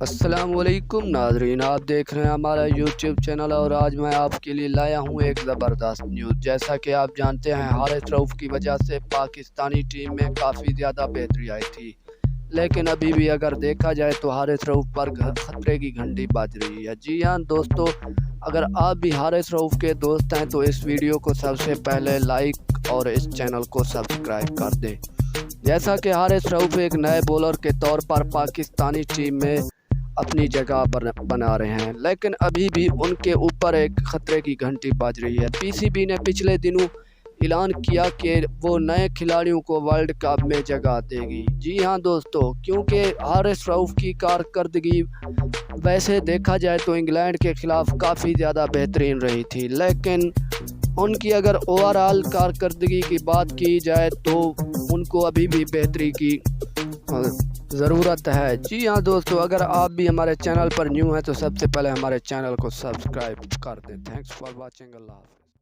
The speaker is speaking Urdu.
السلام علیکم ناظرین، آپ دیکھ رہے ہیں ہمارا یوٹیوب چینل اور آج میں آپ کے لیے لایا ہوں ایک زبردست نیوز۔ جیسا کہ آپ جانتے ہیں حارث رؤف کی وجہ سے پاکستانی ٹیم میں کافی زیادہ بہتری آئی تھی، لیکن ابھی بھی اگر دیکھا جائے تو حارث رؤف پر خطرے کی گھنٹی بج رہی ہے۔ جی ہاں دوستو، اگر آپ بھی حارث رؤف کے دوست ہیں تو اس ویڈیو کو سب سے پہلے لائک اور اس چینل کو سبسکرائب کر دیں۔ جیسا کہ حارث رؤف ایک نئے بولر کے طور پر پاکستانی ٹیم میں اپنی جگہ بنا رہے ہیں، لیکن ابھی بھی ان کے اوپر ایک خطرے کی گھنٹی بج رہی ہے۔ پی سی بی نے پچھلے دنوں اعلان کیا کہ وہ نئے کھلاڑیوں کو ورلڈ کپ میں جگہ دے گی۔ جی ہاں دوستو، کیونکہ حارث رؤف کی کارکردگی ویسے دیکھا جائے تو انگلینڈ کے خلاف کافی زیادہ بہترین رہی تھی، لیکن ان کی اگر اوور آل کارکردگی کی بات کی جائے تو ان کو ابھی بھی بہتری کی ضرورت ہے۔ جی ہاں دوستو، اگر آپ بھی ہمارے چینل پر نیو ہیں تو سب سے پہلے ہمارے چینل کو سبسکرائب کر دیں۔ تھینکس فار واچنگ، اللہ حافظ۔